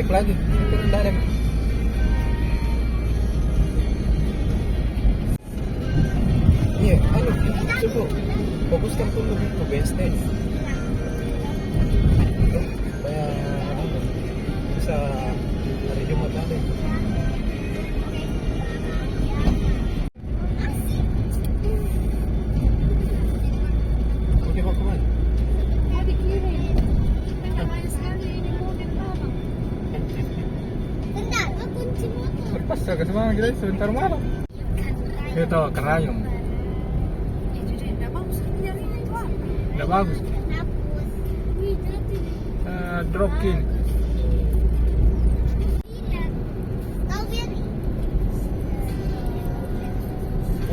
balik lagi. Turun direct. Iya, ayo coba fokuskan dulu ke BST supaya bisa hari Jumat nanti. Oke, mau kemana? Lepas ke semua kita sebentar malam. Saya tahu kerayong. Nggak bagus. Drop kin.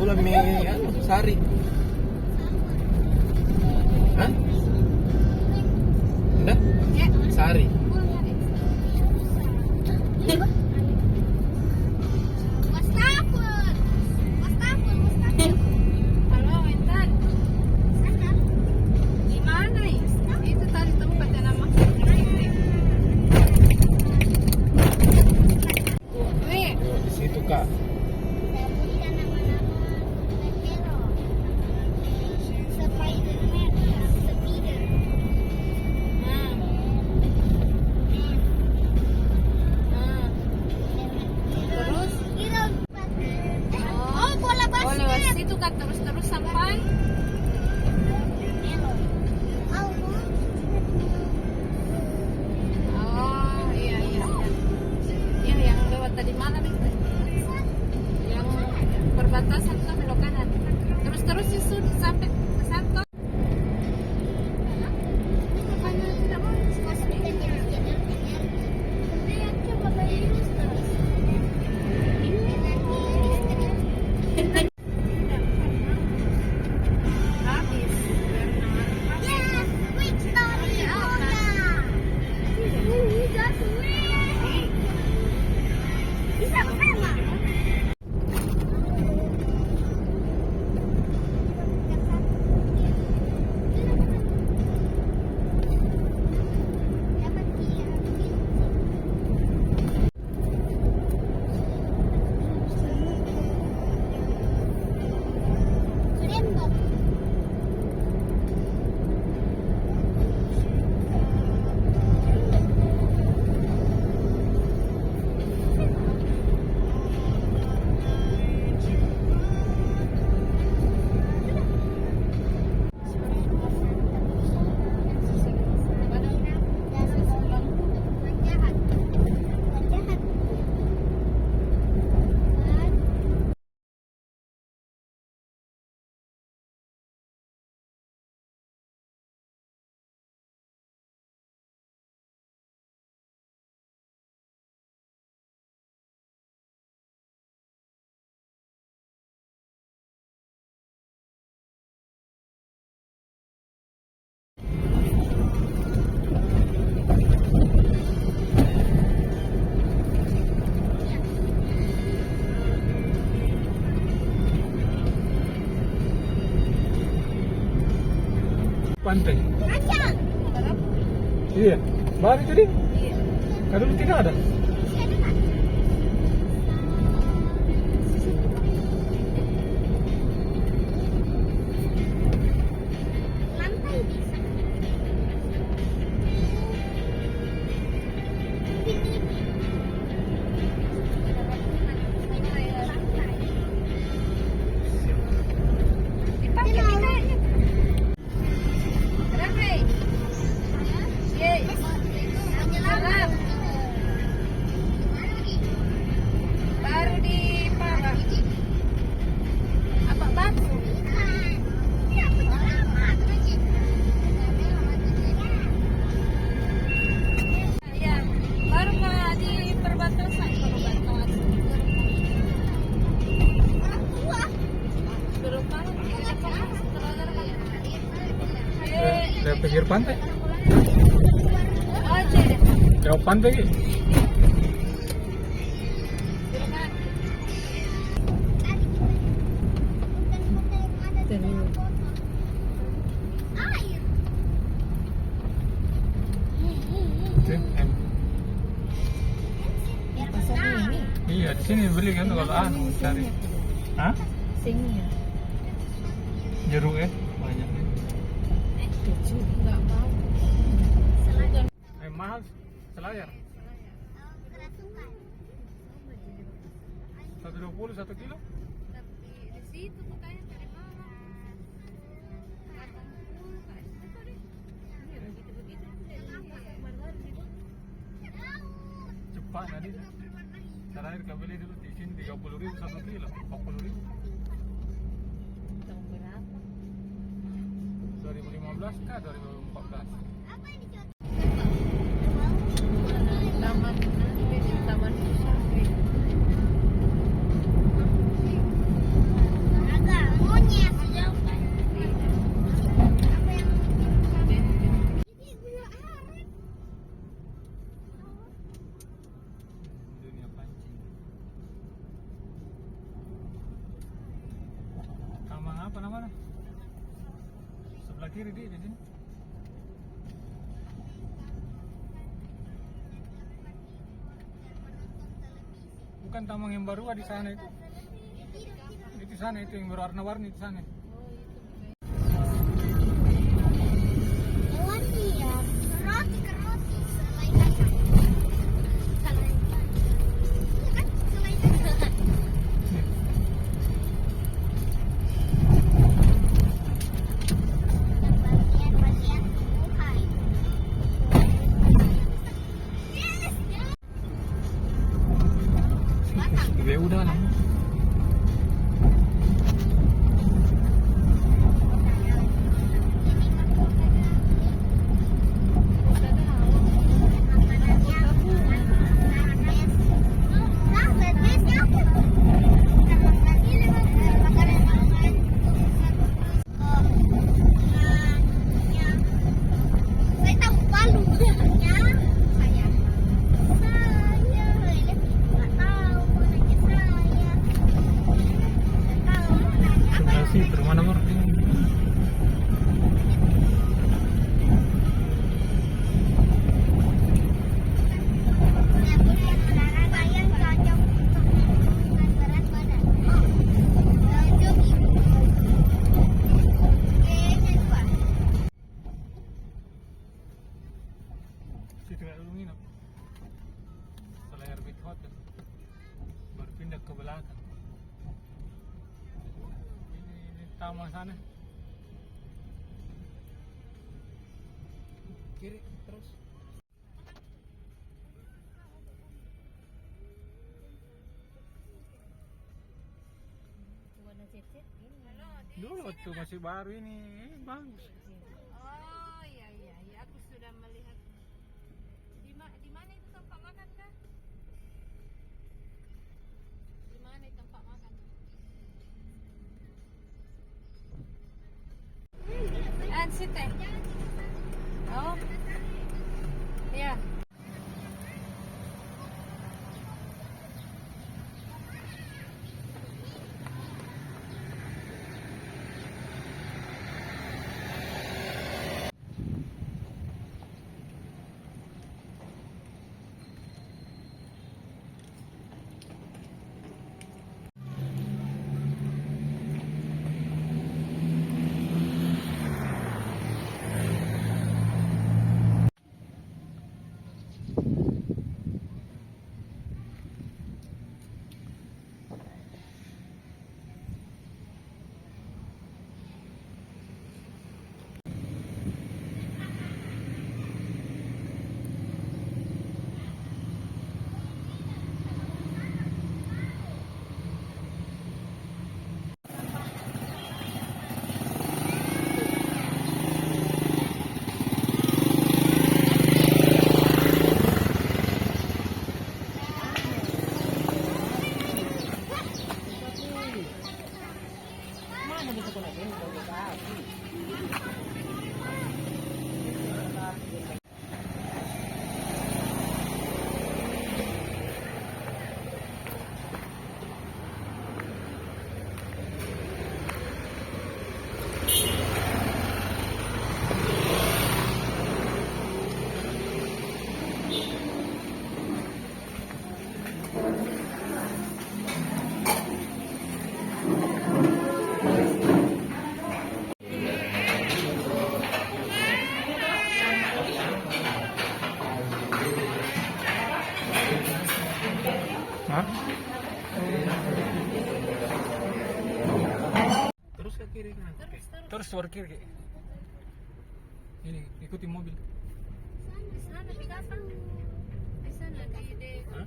Ulam mie sari. Hah? Enggak? Sari. Kak. Lewat situ kan terus sampai yang lewat tadi malam itu yang perbatasan tuh belok kanan terus itu sampai ke Santo. Pantai. Iya, baru jadi. Kalau tidak ada. Dari pinggir pantai. Jauh pantai gitu. Iya, di sini beli kan kalau anu cari. Hah? Sini ya. Jeruk ya banyak. Keju nggak mau. Mahal selayar. 120 1 kilo. Tapi di situ tuh kayaknya dari mana? Katanya nggak di situ deh. Ini begitu-begitu. Cepat tadi. Terakhir kami beli dulu di sini 30.000 1 kilo, 40.000. Tahun berapa? 2015 kah 2014? Taman Taman Sapi. Dunia pancing. Taman apa namanya? Sebelah kiri di sini. Bukan taman yang baru di sana itu. Itu sana itu yang berwarna-warni di sana. Ya udah lah. Bermana mana? Situ kayak dulu nginep. Selayar Big Hotel. Berpindah ke belakang. Ini taman sana. Kiri terus. Warna cecet ini. Dulu waktu masih baru ini bagus. Oh iya iya iya, aku sudah melihat. Di mana itu tempat makan kah? Di mana itu tempat makan? Situ. Oh. Iya. Hah? Terus ke kiri kan? Oke. Terus ke kiri. Kek. Ini ikuti mobil. Di sana di belakang. Di sana di Hah?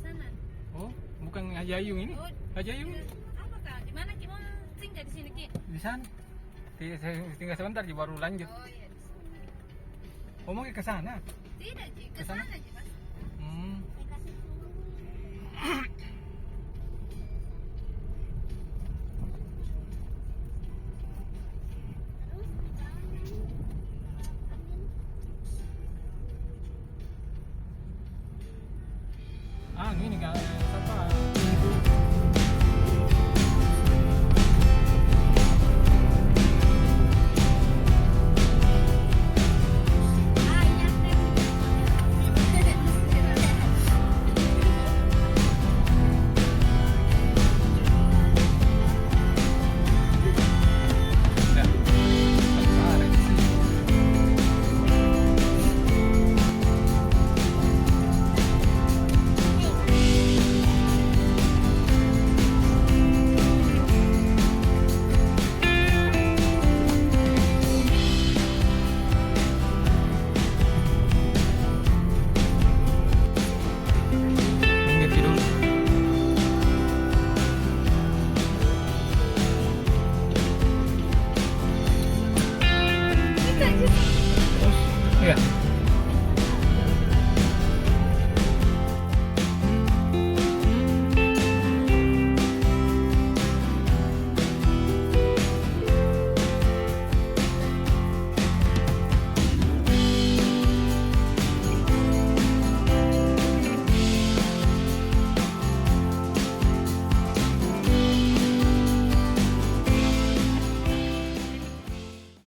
sana. Oh, bukan Haji Ayung ini? Oh, Haji Ayung apa kak? Di mana Ki mau tinggal di sini Ki? di sana. Tinggal sebentar Ji, baru lanjut. Oh iya di sana. Oh, mau ke sana? Tidak Ji, ke Ke sana? sana Ji.